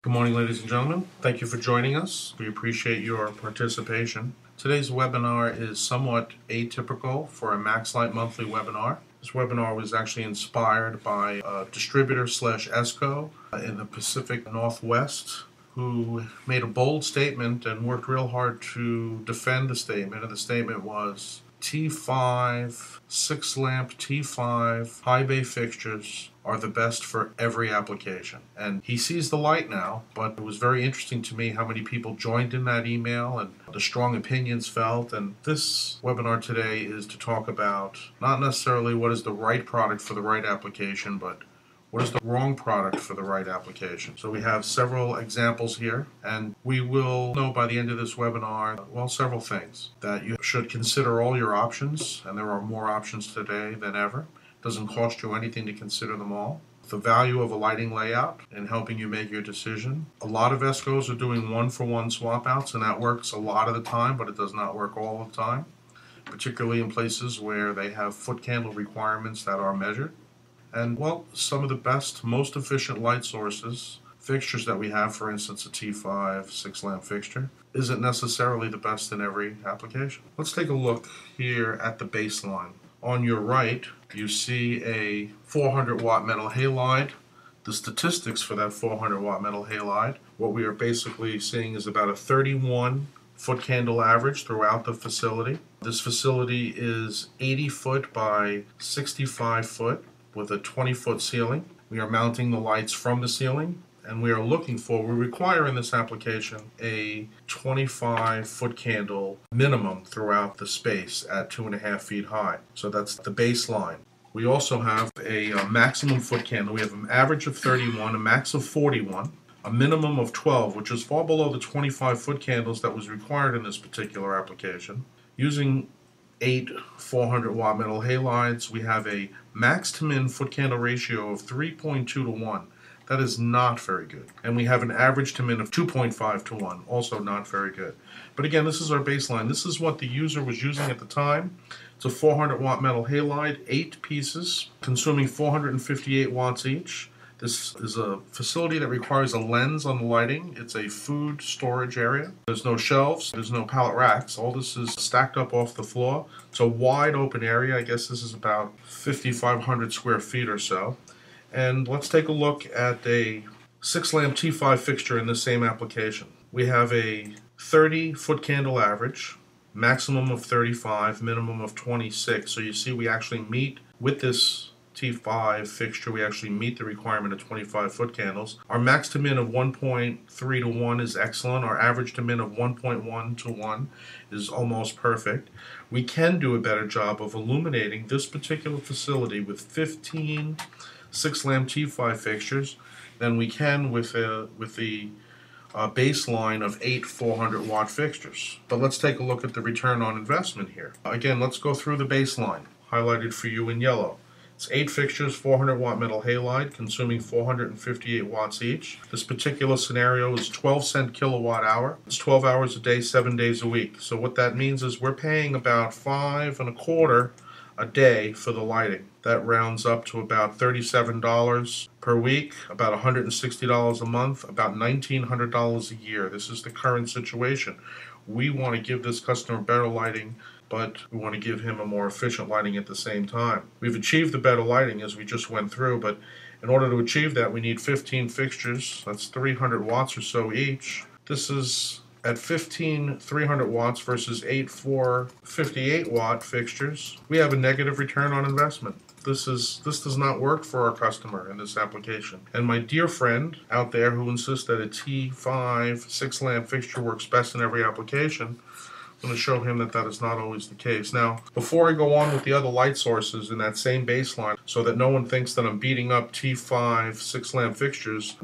Good morning, ladies and gentlemen. Thank you for joining us. We appreciate your participation. Today's webinar is somewhat atypical for a MaxLite monthly webinar. This webinar was actually inspired by a distributor slash ESCO in the Pacific Northwest who made a bold statement and worked real hard to defend the statement. And the statement was T5, 6-lamp T5 HighBay fixtures are the best for every application. And he sees the light now, but it was very interesting to me how many people joined in that email and the strong opinions felt. And this webinar today is to talk about not necessarily what is the right product for the right application, but what is the wrong product for the right application? So we have several examples here, and we will know by the end of this webinar, well, several things. That you should consider all your options, and there are more options today than ever. It doesn't cost you anything to consider them all. The value of a lighting layout in helping you make your decision. A lot of ESCOs are doing one-for-one swap outs, and that works a lot of the time, but it does not work all the time, particularly in places where they have foot candle requirements that are measured. And, well, some of the best, most efficient light sources, fixtures that we have, for instance, a T5 6-lamp fixture, isn't necessarily the best in every application. Let's take a look here at the baseline. On your right, you see a 400-watt metal halide. The statistics for that 400-watt metal halide, what we are basically seeing is about a 31 foot candle average throughout the facility. This facility is 80 foot by 65 foot. With a 20-foot ceiling. We are mounting the lights from the ceiling, and we require in this application a 25-foot candle minimum throughout the space at 2.5 feet high. So that's the baseline. We also have a maximum foot candle. We have an average of 31, a max of 41, a minimum of 12, which is far below the 25-foot candles that was required in this particular application. Using 8 400-watt metal halides, we have a max to min foot candle ratio of 3.2 to 1. That is not very good. And we have an average to min of 2.5 to 1, also not very good. But again, this is our baseline. This is what the user was using at the time. It's a 400-watt metal halide, 8 pieces, consuming 458 watts each. This is a facility that requires a lens on the lighting. It's a food storage area. There's no shelves. There's no pallet racks. All this is stacked up off the floor. It's a wide open area. I guess this is about 5,500 square feet or so. And let's take a look at a 6-lamp T5 fixture in the same application. We have a 30-foot candle average, maximum of 35, minimum of 26. So you see we actually meet with this T5 fixture, we actually meet the requirement of 25-foot candles. Our max to min of 1.3 to 1 is excellent. Our average to min of 1.1 to 1 is almost perfect. We can do a better job of illuminating this particular facility with 15 6-lamp T5 fixtures than we can with the baseline of 8 400-watt fixtures. But let's take a look at the return on investment here. Again, let's go through the baseline, highlighted for you in yellow. It's 8 fixtures, 400-watt metal halide, consuming 458 watts each. This particular scenario is 12-cent kilowatt hour. It's 12 hours a day, 7 days a week. So what that means is we're paying about $5.25 a day for the lighting. That rounds up to about $37 per week, about $160 a month, about $1,900 a year. This is the current situation. We want to give this customer better lighting, but we want to give him a more efficient lighting at the same time. We've achieved the better lighting as we just went through, but in order to achieve that, we need 15 fixtures. That's 300 watts or so each. This is at 15 300 watts versus 8 458-watt fixtures. We have a negative return on investment. This does not work for our customer in this application. And my dear friend out there who insists that a T5 6-lamp fixture works best in every application, I'm going to show him that that is not always the case. Now, before I go on with the other light sources in that same baseline, so that no one thinks that I'm beating up T5 6-lamp fixtures,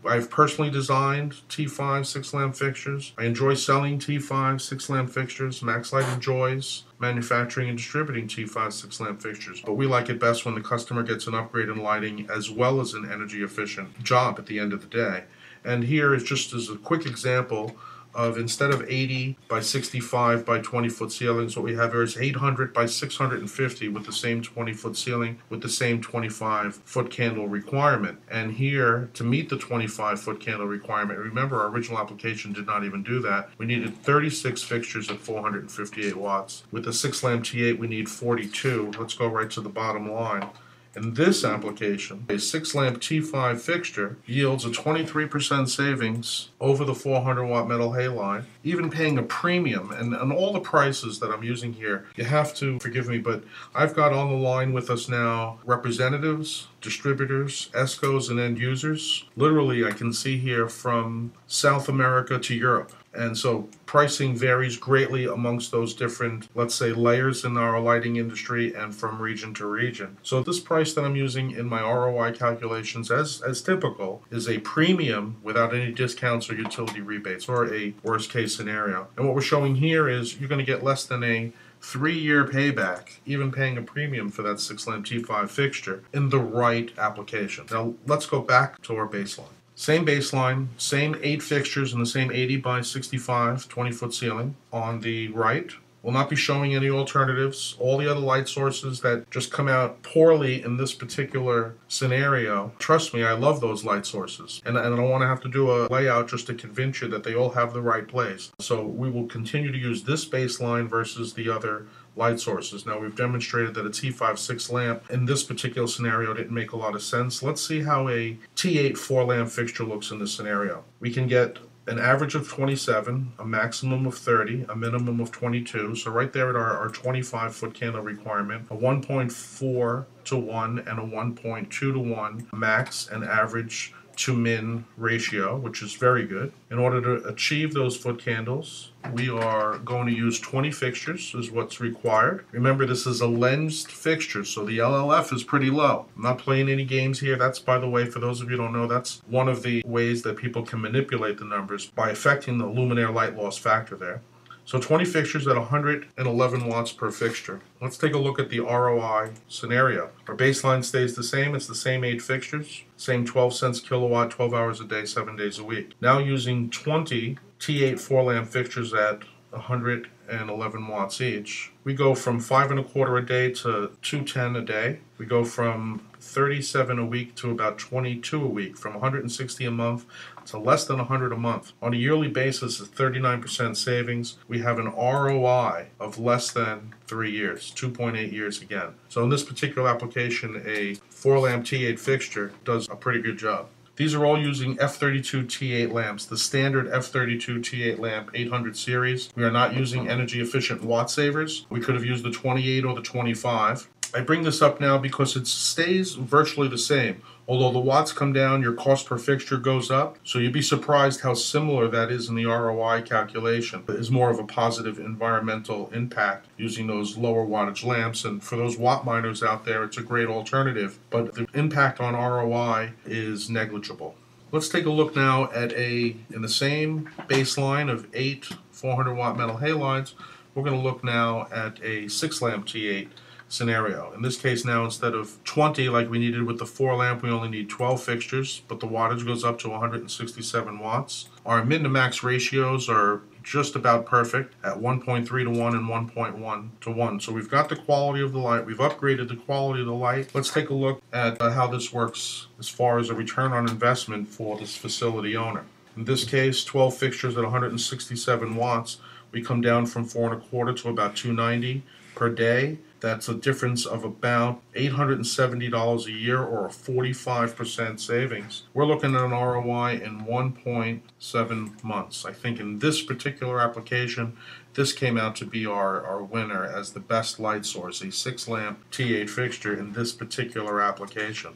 I've personally designed T5 6-lamp fixtures. I enjoy selling T5 6-lamp fixtures. MaxLite enjoys manufacturing and distributing T5 6-lamp fixtures. But we like it best when the customer gets an upgrade in lighting as well as an energy efficient job at the end of the day. And here is just as a quick example of, instead of 80 by 65 by 20 foot ceilings, what we have here is 800 by 650 with the same 20 foot ceiling with the same 25 foot candle requirement. And here, to meet the 25 foot candle requirement, remember our original application did not even do that. We needed 36 fixtures at 458 watts. With the 6 lamp T8 we need 42. Let's go right to the bottom line. In this application, a 6 lamp T5 fixture yields a 23% savings over the 400 watt metal halide, even paying a premium. And all the prices that I'm using here, you have to forgive me, but I've got on the line with us now representatives, distributors, ESCOs, and end users. Literally, I can see here from South America to Europe. And so pricing varies greatly amongst those different, let's say, layers in our lighting industry and from region to region. So this price that I'm using in my ROI calculations, as typical, is a premium without any discounts or utility rebates, or a worst case scenario. And what we're showing here is you're going to get less than a 3-year payback, even paying a premium for that 6 lamp T5 fixture in the right application. Now let's go back to our baseline. Same baseline, same 8 fixtures in the same 80 by 65 20 foot ceiling. On the right, we'll not be showing any alternatives. All the other light sources that just come out poorly in this particular scenario, trust me, I love those light sources. And I don't want to have to do a layout just to convince you that they all have the right place. So we will continue to use this baseline versus the other light sources. Now, we've demonstrated that a T5 6 lamp in this particular scenario didn't make a lot of sense. Let's see how a T8 4 lamp fixture looks in this scenario. We can get an average of 27, a maximum of 30, a minimum of 22. So right there at our 25 foot candle requirement, a 1.4 to 1 and a 1.2 to 1 max and average to min ratio, which is very good. In order to achieve those foot candles, we are going to use 20 fixtures is what's required. Remember, this is a lensed fixture, so the LLF is pretty low. I'm not playing any games here. That's, by the way, for those of you who don't know, that's one of the ways that people can manipulate the numbers by affecting the luminaire light loss factor there. So 20 fixtures at 111 watts per fixture. Let's take a look at the ROI scenario. Our baseline stays the same. It's the same 8 fixtures, same 12 cents kilowatt, 12 hours a day, 7 days a week. Now using 20 T8 4 lamp fixtures at 111 watts each, we go from 5 1/4 a day to 210 a day. We go from 37 a week to about 22 a week, from 160 a month to less than 100 a month. On a yearly basis, it's 39% savings. We have an ROI of less than 3 years, 2.8 years again. So in this particular application, a 4 lamp T8 fixture does a pretty good job. These are all using F32 T8 lamps, the standard F32 T8 lamp 800 series. We are not using energy efficient watt savers. We could have used the 28 or the 25. I bring this up now because it stays virtually the same. Although the watts come down, your cost per fixture goes up. So you'd be surprised how similar that is in the ROI calculation. It is more of a positive environmental impact using those lower wattage lamps. And for those watt miners out there, it's a great alternative. But the impact on ROI is negligible. Let's take a look now at in the same baseline of 8 400 watt metal halides, we're going to look now at a 6 lamp T8 scenario. In this case now, instead of 20 like we needed with the 4 lamp, we only need 12 fixtures, but the wattage goes up to 167 watts. Our min to max ratios are just about perfect at 1.3 to 1 and 1.1 to 1. So we've got the quality of the light. We've upgraded the quality of the light. Let's take a look at how this works as far as a return on investment for this facility owner. In this case, 12 fixtures at 167 watts. We come down from 4 1/4 to about 290 per day. That's a difference of about $870 a year, or a 45% savings. We're looking at an ROI in 1.7 months. I think in this particular application, this came out to be our winner as the best light source, a 6 lamp T8 fixture in this particular application.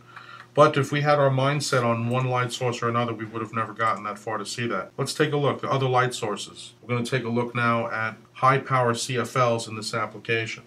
But if we had our mindset on one light source or another, we would have never gotten that far to see that. Let's take a look at other light sources. We're going to take a look now at high power CFLs in this application.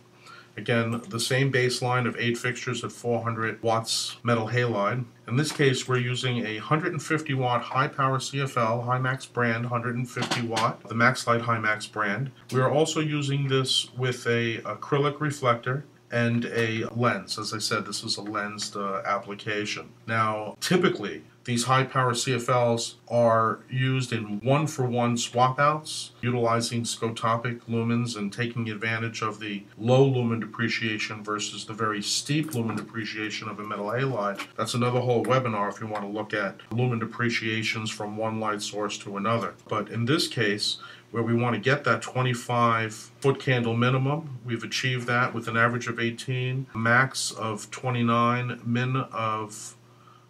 Again, the same baseline of 8 fixtures at 400 watts metal halide. In this case, we're using a 150 watt high power CFL, HighMax brand, 150 watt, the MaxLite HighMax brand. We are also using this with a acrylic reflector and a lens. As I said, this is a lensed application. Now, typically, These high power CFLs are used in one-for-one swap outs, utilizing scotopic lumens and taking advantage of the low lumen depreciation versus the very steep lumen depreciation of a metal halide. That's another whole webinar if you want to look at lumen depreciations from one light source to another. But in this case, where we want to get that 25 foot candle minimum, we've achieved that with an average of 18, max of 29, min of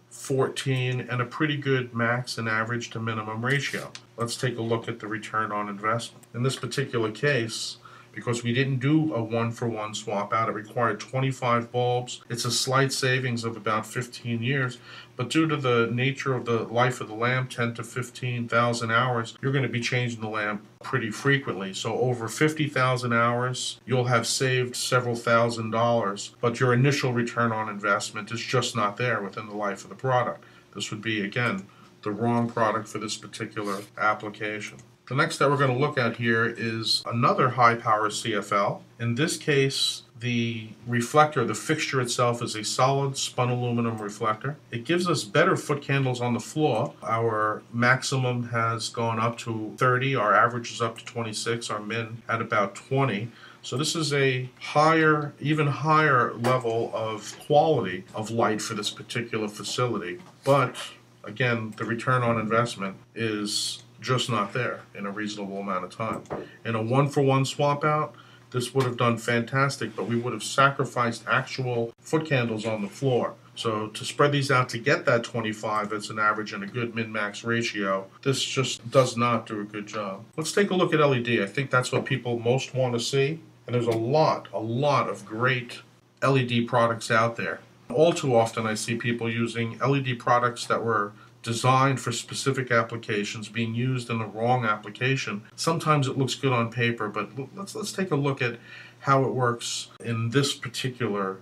14, and a pretty good max and average to minimum ratio. Let's take a look at the return on investment. In this particular case, because we didn't do a one-for-one swap out, it required 25 bulbs. It's a slight savings of about 15 years, but due to the nature of the life of the lamp, 10 to 15,000 hours, you're going to be changing the lamp pretty frequently. So over 50,000 hours, you'll have saved several $1,000s, but your initial return on investment is just not there within the life of the product. This would be, again, the wrong product for this particular application. The next that we're going to look at here is another high power CFL. In this case, the reflector, the fixture itself, is a solid spun aluminum reflector. It gives us better foot candles on the floor. Our maximum has gone up to 30, our average is up to 26, our min at about 20. So this is a higher, even higher level of quality of light for this particular facility. But again, the return on investment is just not there in a reasonable amount of time. In a one-for-one swap out, this would have done fantastic, but we would have sacrificed actual foot candles on the floor. So to spread these out to get that 25 as an average and a good min-max ratio, this just does not do a good job. Let's take a look at LED. I think that's what people most want to see. And there's a lot of great LED products out there. All too often I see people using LED products that were designed for specific applications being used in the wrong application. Sometimes it looks good on paper, but let's take a look at how it works in this particular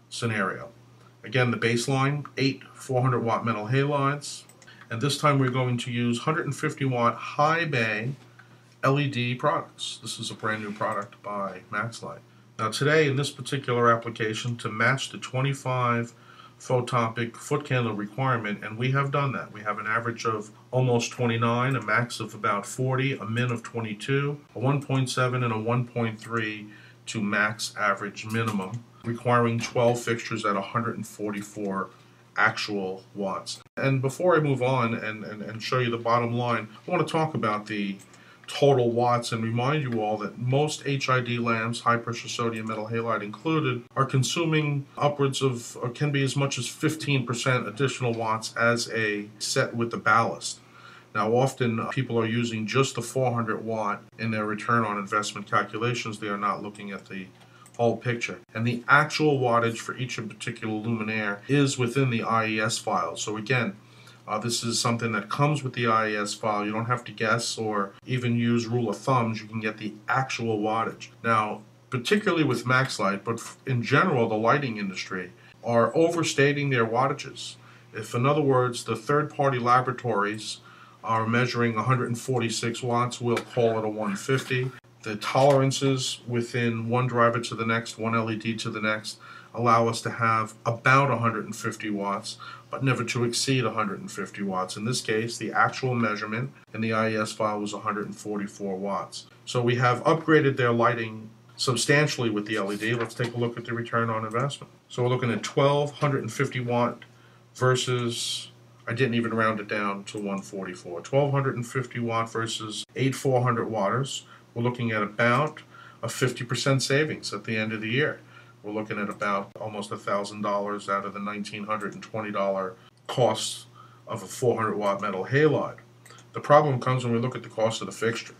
scenario. Again, the baseline, 8 400 watt metal halides, and this time we're going to use 150 watt HighBay LED products. This is a brand new product by MaxLite. Now today in this particular application, to match the 25 photopic foot candle requirement, and we have done that. We have an average of almost 29, a max of about 40, a min of 22, a 1.7 and a 1.3 to max average minimum, requiring 12 fixtures at 144 actual watts. And before I move on and show you the bottom line, I want to talk about the total watts and remind you all that most HID lamps, high pressure sodium metal halide included, are consuming upwards of, or can be as much as 15% additional watts as a set with the ballast. Now often people are using just the 400 watt in their return on investment calculations. They are not looking at the whole picture. And the actual wattage for each particular luminaire is within the IES file. So again, this is something that comes with the IES file. You don't have to guess or even use rule of thumbs. You can get the actual wattage. Now, particularly with MaxLite, but in general, the lighting industry, are overstating their wattages. If, in other words, the third-party laboratories are measuring 146 watts, we'll call it a 150. The tolerances within one driver to the next, one LED to the next, allow us to have about 150 watts, but never to exceed 150 watts. In this case, the actual measurement in the IES file was 144 watts. So we have upgraded their lighting substantially with the LED. Let's take a look at the return on investment. So we're looking at 1,250 watt versus, I didn't even round it down to 144. 1,250 watt versus 8 400 watters. We're looking at about a 50% savings at the end of the year. We're looking at about almost $1,000 out of the $1,920 cost of a 400 watt metal halide. The problem comes when we look at the cost of the fixture.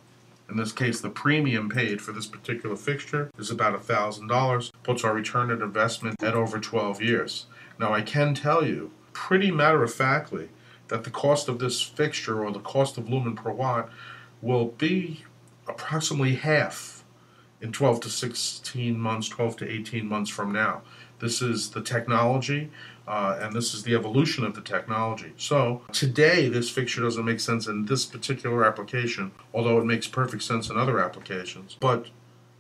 In this case, the premium paid for this particular fixture is about $1,000, puts our return on investment at over 12 years. Now I can tell you, pretty matter-of-factly, that the cost of this fixture, or the cost of lumen per watt, will be approximately half in 12 to 16 months, 12 to 18 months from now. This is the technology, and this is the evolution of the technology. So today, this fixture doesn't make sense in this particular application, although it makes perfect sense in other applications. But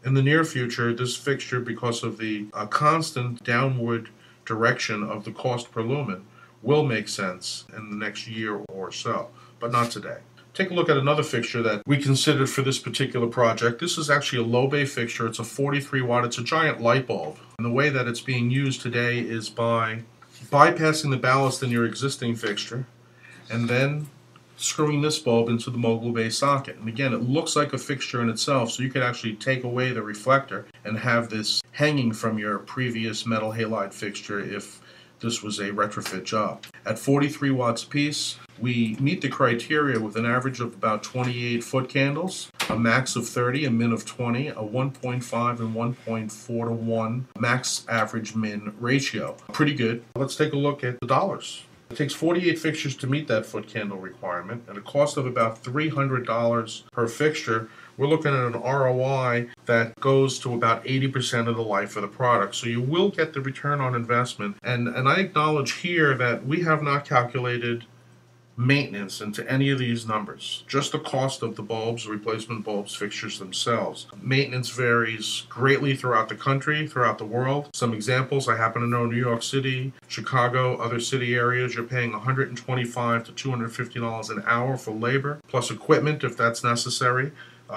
in the near future, this fixture, because of the constant downward direction of the cost per lumen, will make sense in the next year or so, but not today. Take a look at another fixture that we considered for this particular project. This is actually a low bay fixture. It's a 43 watt. It's a giant light bulb. And the way that it's being used today is by bypassing the ballast in your existing fixture and then screwing this bulb into the mogul bay socket. And again, it looks like a fixture in itself, so you could actually take away the reflector and have this hanging from your previous metal halide fixture if this was a retrofit job. At 43 watts apiece, we meet the criteria with an average of about 28 foot candles, a max of 30, a min of 20, a 1.5 and 1.4 to 1 max average min ratio. Pretty good. Let's take a look at the dollars. It takes 48 fixtures to meet that foot candle requirement, at a cost of about $300 per fixture. We're looking at an ROI that goes to about 80% of the life of the product. So you will get the return on investment. And I acknowledge here that we have not calculated maintenance into any of these numbers, just the cost of the bulbs, replacement bulbs, fixtures themselves. Maintenance varies greatly throughout the country, throughout the world. Some examples, I happen to know New York City, Chicago, other city areas, you're paying $125 to $250 an hour for labor, plus equipment if that's necessary,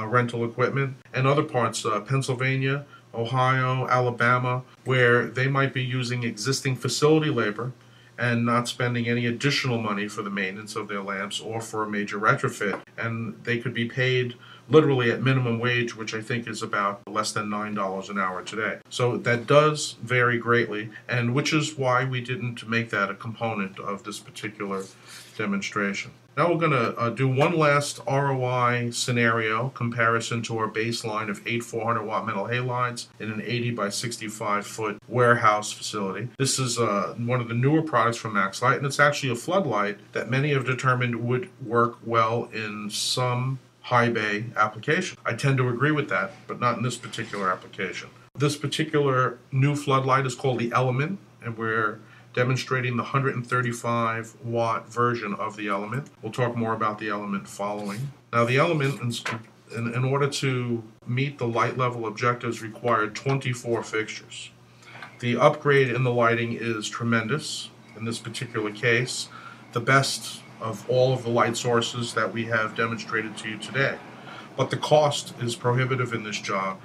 rental equipment, and other parts, Pennsylvania, Ohio, Alabama, where they might be using existing facility labor and not spending any additional money for the maintenance of their lamps or for a major retrofit. And they could be paid literally at minimum wage, which I think is about less than $9 an hour today. So that does vary greatly, and which is why we didn't make that a component of this particular demonstration. Now we're going to do one last ROI scenario comparison to our baseline of 8 400 watt metal halides in an 80 by 65 foot warehouse facility. This is one of the newer products from MaxLite, and it's actually a floodlight that many have determined would work well in some HighBay application. I tend to agree with that, but not in this particular application. This particular new floodlight is called the Element, and we're demonstrating the 135 watt version of the Element. We'll talk more about the Element following. Now the Element, in order to meet the light level objectives, required 24 fixtures. The upgrade in the lighting is tremendous. In this particular case, the best of all of the light sources that we have demonstrated to you today. But the cost is prohibitive in this job.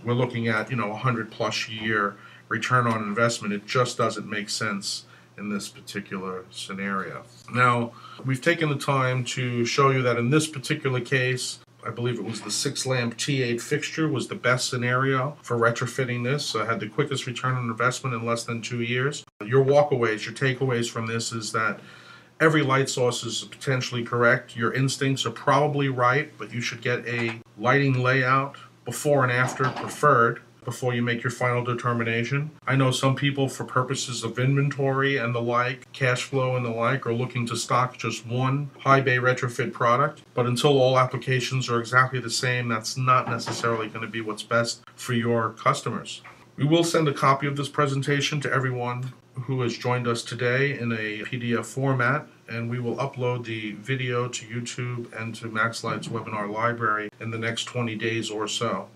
We're looking at, 100+ year return on investment. It just doesn't make sense in this particular scenario. Now, we've taken the time to show you that in this particular case, I believe it was the 6-lamp T8 fixture was the best scenario for retrofitting this. Had the quickest return on investment in less than 2 years. Your walkaways, your takeaways from this is that every light source is potentially correct. Your instincts are probably right, but you should get a lighting layout before and after preferred before you make your final determination. I know some people, for purposes of inventory and the like, cash flow and the like, are looking to stock just one HighBay retrofit product, but until all applications are exactly the same, that's not necessarily going to be what's best for your customers. We will send a copy of this presentation to everyone who has joined us today in a PDF format, and we will upload the video to YouTube and to MaxLite's webinar library in the next 20 days or so.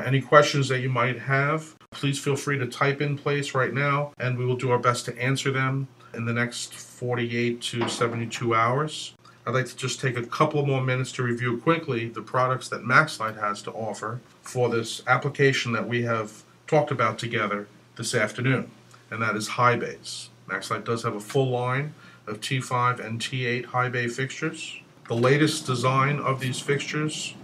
Any questions that you might have, please feel free to type in place right now, and we will do our best to answer them in the next 48 to 72 hours. I'd like to just take a couple more minutes to review quickly the products that MaxLite has to offer for this application that we have talked about together this afternoon, and that is HighBays. MaxLite does have a full line of T5 and T8 HighBay fixtures. The latest design of these fixtures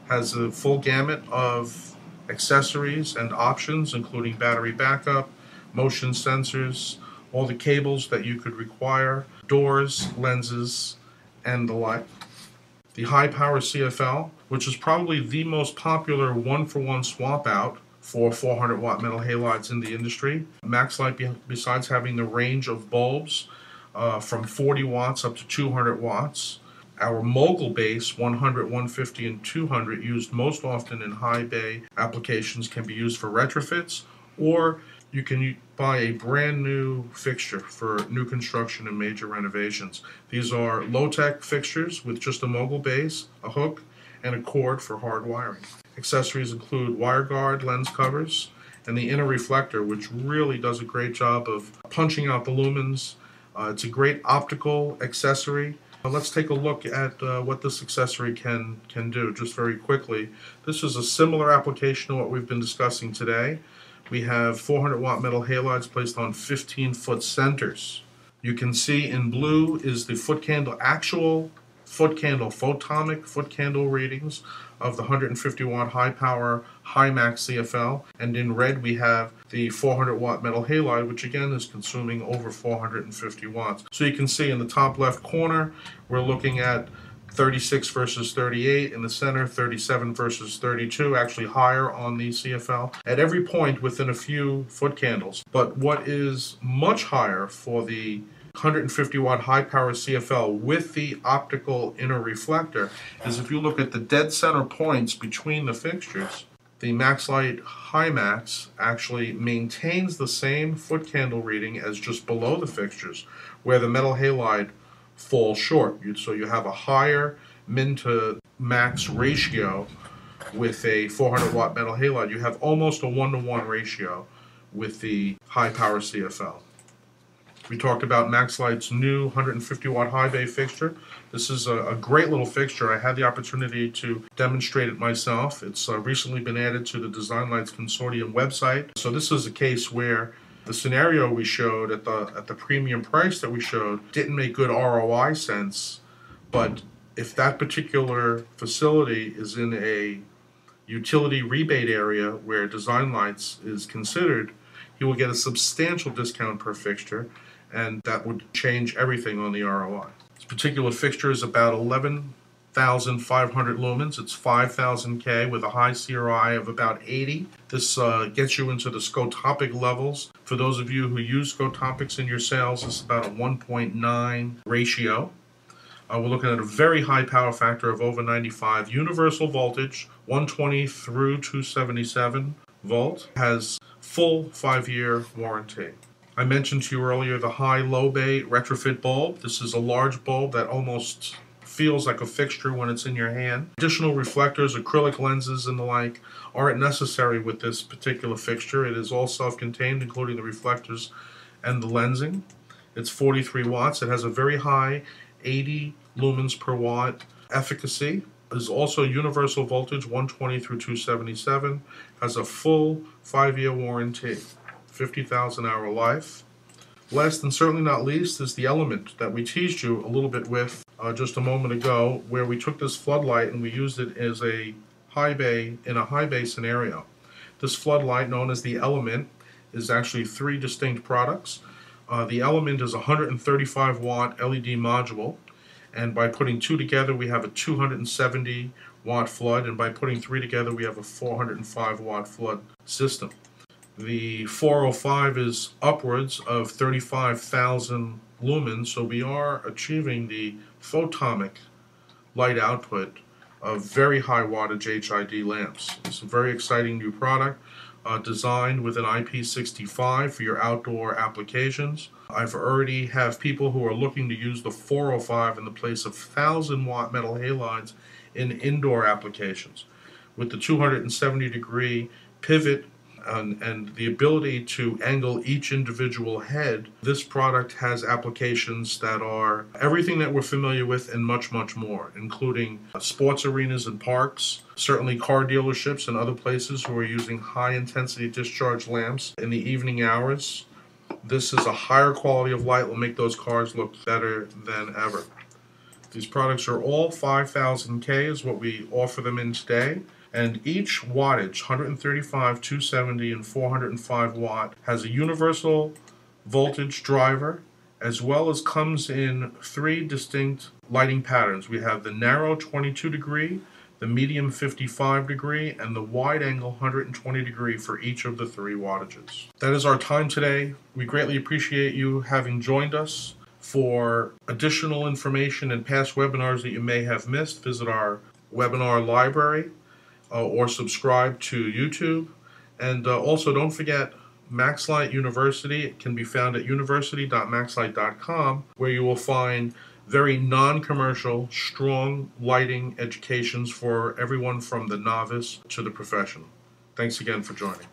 has a full gamut of accessories and options, including battery backup, motion sensors, all the cables that you could require, doors, lenses, and the like. The Power CFL, which is probably the most popular one-for-one swap out for 400 watt metal halides in the industry. MaxLite, besides having the range of bulbs from 40 watts up to 200 watts, our mogul base 100, 150, and 200 used most often in HighBay applications can be used for retrofits, or you can buy a brand new fixture for new construction and major renovations. These are low-tech fixtures with just a mogul base, a hook, and a cord for hard wiring. Accessories include wire guard, lens covers, and the inner reflector, which really does a great job of punching out the lumens, It's a great optical accessory. Let's take a look at what this accessory can do just very quickly. This is a similar application to what we've been discussing today. We have 400 watt metal halides placed on 15-foot centers. You can see in blue is the foot candle, actual foot candle, photomic foot candle readings of the 150 watt high power BayMAX CFL, and in red we have the 400 watt metal halide, which again is consuming over 450 watts. So you can see in the top left corner we're looking at 36 versus 38, in the center 37 versus 32, actually higher on the CFL at every point within a few foot candles. But what is much higher for the 150 watt high power CFL with the optical inner reflector is if you look at the dead center points between the fixtures, the MaxLite HighMax actually maintains the same foot candle reading as just below the fixtures, where the metal halide falls short. So you have a higher min to max ratio with a 400 watt metal halide. You have almost a 1-to-1 ratio with the high power CFL. We talked about MaxLite's new 150 watt HighBay fixture. This is a great little fixture. I had the opportunity to demonstrate it myself. It's recently been added to the Design Lights Consortium website. So this is a case where the scenario we showed at the premium price that we showed didn't make good ROI sense, but if that particular facility is in a utility rebate area where Design Lights is considered, you will get a substantial discount per fixture, and that would change everything on the ROI. This particular fixture is about 11,500 lumens. It's 5,000 K with a high CRI of about 80. This gets you into the scotopic levels. For those of you who use scotopics in your sales, it's about a 1.9 ratio. We're looking at a very high power factor of over 95. Universal voltage, 120 through 277 volt. Has full 5-year warranty. I mentioned to you earlier the high-low bay retrofit bulb. This is a large bulb that almost feels like a fixture when it's in your hand. Additional reflectors, acrylic lenses, and the like aren't necessary with this particular fixture. It is all self-contained, including the reflectors and the lensing. It's 43 watts. It has a very high 80 lumens per watt efficacy. It is also universal voltage, 120 through 277. Has a full 5-year warranty, 50,000 hour life. Last and certainly not least is the element that we teased you a little bit with just a moment ago, where we took this floodlight and we used it as a HighBay in a HighBay scenario. This floodlight, known as the element, is actually 3 distinct products. The element is a 135 watt LED module, and by putting 2 together we have a 270 watt flood, and by putting 3 together we have a 405 watt flood system. The 405 is upwards of 35,000 lumens, so we are achieving the photomic light output of very high wattage HID lamps. It's a very exciting new product designed with an IP65 for your outdoor applications. I've already have people who are looking to use the 405 in the place of 1,000 watt metal halides in indoor applications. With the 270 degree pivot and the ability to angle each individual head, this product has applications that are everything that we're familiar with and much, much more, including sports arenas and parks, certainly car dealerships and other places who are using high-intensity discharge lamps in the evening hours. This is a higher quality of light, will make those cars look better than ever. These products are all 5,000 K is what we offer them in today. And each wattage, 135, 270, and 405 watt, has a universal voltage driver, as well as comes in 3 distinct lighting patterns. We have the narrow 22 degree, the medium 55 degree, and the wide angle 120 degree for each of the 3 wattages. That is our time today. We greatly appreciate you having joined us. For additional information and past webinars that you may have missed, visit our webinar library. Or subscribe to YouTube. And also don't forget MaxLite University. It can be found at university.maxlite.com, where you will find very non-commercial, strong lighting educations for everyone from the novice to the professional. Thanks again for joining.